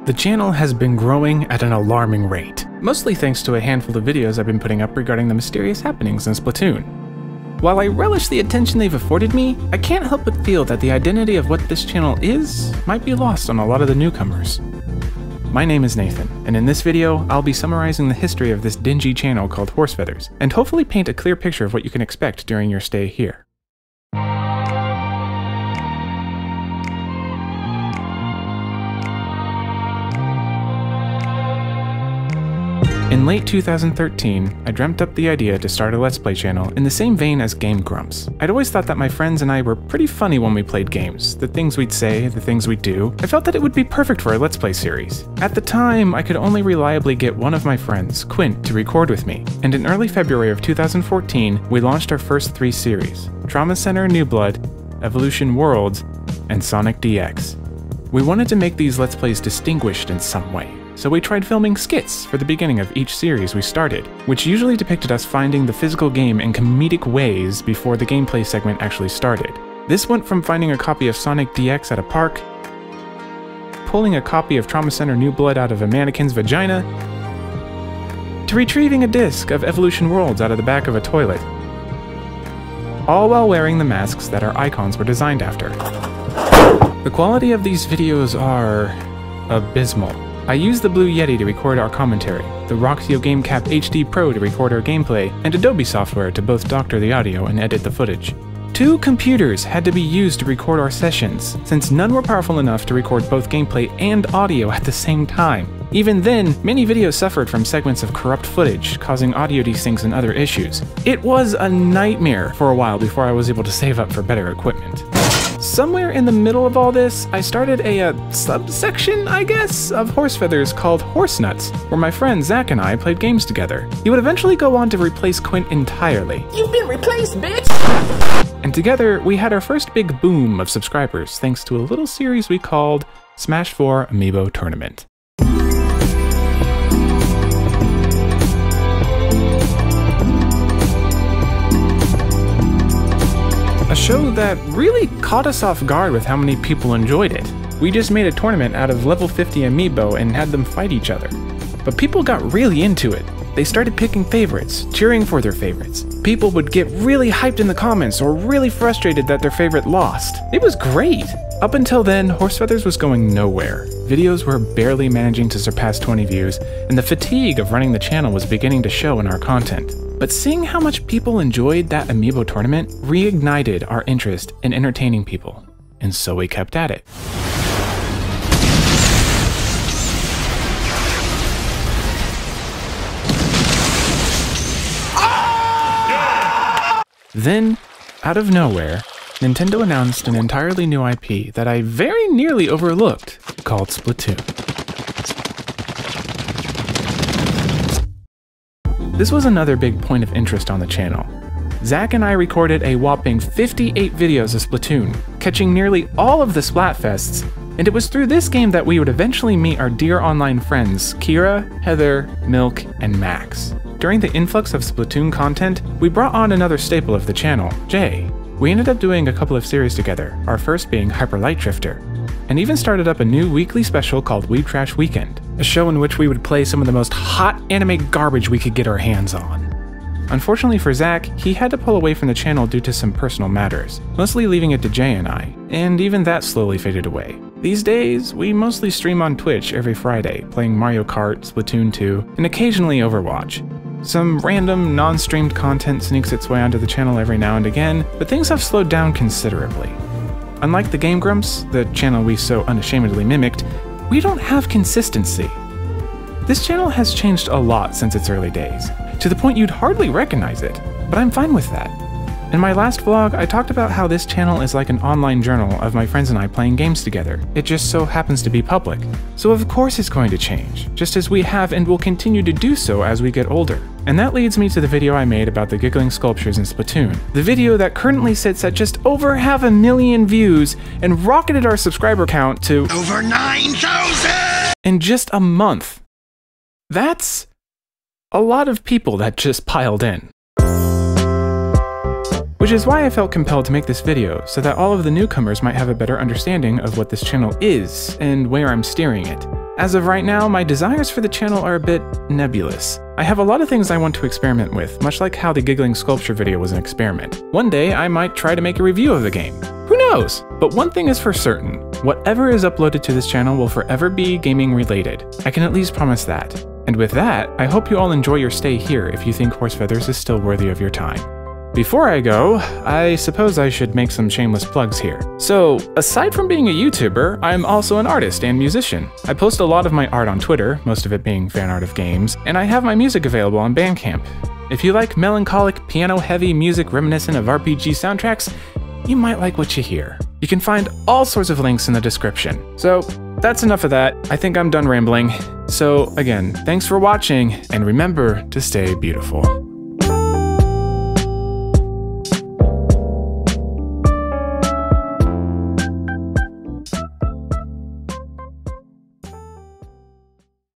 The channel has been growing at an alarming rate, mostly thanks to a handful of videos I've been putting up regarding the mysterious happenings in Splatoon. While I relish the attention they've afforded me, I can't help but feel that the identity of what this channel is might be lost on a lot of the newcomers. My name is Nathan, and in this video, I'll be summarizing the history of this dingy channel called Horsefeathers, and hopefully paint a clear picture of what you can expect during your stay here. In late 2013, I dreamt up the idea to start a Let's Play channel in the same vein as Game Grumps. I'd always thought that my friends and I were pretty funny when we played games. The things we'd say, the things we'd do. I felt that it would be perfect for a Let's Play series. At the time, I could only reliably get one of my friends, Quint, to record with me, and in early February of 2014, we launched our first 3 series: Trauma Center New Blood, Evolution Worlds, and Sonic DX. We wanted to make these Let's Plays distinguished in some way, so we tried filming skits for the beginning of each series we started, which usually depicted us finding the physical game in comedic ways before the gameplay segment actually started. This went from finding a copy of Sonic DX at a park, pulling a copy of Trauma Center New Blood out of a mannequin's vagina, to retrieving a disc of Evolution Worlds out of the back of a toilet, all while wearing the masks that our icons were designed after. The quality of these videos are abysmal. I used the Blue Yeti to record our commentary, the Roxio GameCap HD Pro to record our gameplay, and Adobe software to both doctor the audio and edit the footage. 2 computers had to be used to record our sessions, since none were powerful enough to record both gameplay and audio at the same time. Even then, many videos suffered from segments of corrupt footage, causing audio desyncs and other issues. It was a nightmare for a while before I was able to save up for better equipment. Somewhere in the middle of all this, I started a subsection, I guess, of Horsefeathers called Horse Nuts, where my friend Zach and I played games together. He would eventually go on to replace Quint entirely. You've been replaced, bitch! And together, we had our first big boom of subscribers thanks to a little series we called Smash 4 Amiibo Tournament. A show that really caught us off guard with how many people enjoyed it. We just made a tournament out of level 50 amiibo and had them fight each other. But people got really into it. They started picking favorites, cheering for their favorites. People would get really hyped in the comments or really frustrated that their favorite lost. It was great! Up until then, Horsefeathers was going nowhere. Videos were barely managing to surpass 20 views, and the fatigue of running the channel was beginning to show in our content. But seeing how much people enjoyed that amiibo tournament reignited our interest in entertaining people, and so we kept at it. Then, out of nowhere, Nintendo announced an entirely new IP that I very nearly overlooked, called Splatoon. This was another big point of interest on the channel. Zach and I recorded a whopping 58 videos of Splatoon, catching nearly all of the Splatfests, and it was through this game that we would eventually meet our dear online friends Kira, Heather, Milk, and Max. During the influx of Splatoon content, we brought on another staple of the channel, Jay. We ended up doing a couple of series together, our first being Hyper Light Drifter, and even started up a new weekly special called Weeb Trash Weekend, a show in which we would play some of the most hot anime garbage we could get our hands on. Unfortunately for Zach, he had to pull away from the channel due to some personal matters, mostly leaving it to Jay and I, and even that slowly faded away. These days, we mostly stream on Twitch every Friday, playing Mario Kart, Splatoon 2, and occasionally Overwatch. Some random, non-streamed content sneaks its way onto the channel every now and again, but things have slowed down considerably. Unlike the Game Grumps, the channel we so unashamedly mimicked, we don't have consistency. This channel has changed a lot since its early days, to the point you'd hardly recognize it, but I'm fine with that. In my last vlog, I talked about how this channel is like an online journal of my friends and I playing games together. It just so happens to be public. So of course it's going to change, just as we have and will continue to do so as we get older. And that leads me to the video I made about the giggling sculptures in Splatoon. The video that currently sits at just over 500,000 views and rocketed our subscriber count to over 9,000 in just a month. That's a lot of people that just piled in. Which is why I felt compelled to make this video, so that all of the newcomers might have a better understanding of what this channel is and where I'm steering it. As of right now, my desires for the channel are a bit nebulous. I have a lot of things I want to experiment with, much like how the Giggling Sculpture video was an experiment. One day, I might try to make a review of the game. Who knows? But one thing is for certain, whatever is uploaded to this channel will forever be gaming related. I can at least promise that. And with that, I hope you all enjoy your stay here if you think Horsefeathers is still worthy of your time. Before I go, I suppose I should make some shameless plugs here. So, aside from being a YouTuber, I'm also an artist and musician. I post a lot of my art on Twitter, most of it being fan art of games, and I have my music available on Bandcamp. If you like melancholic, piano-heavy music reminiscent of RPG soundtracks, you might like what you hear. You can find all sorts of links in the description. So, that's enough of that. I think I'm done rambling. So, again, thanks for watching, and remember to stay beautiful.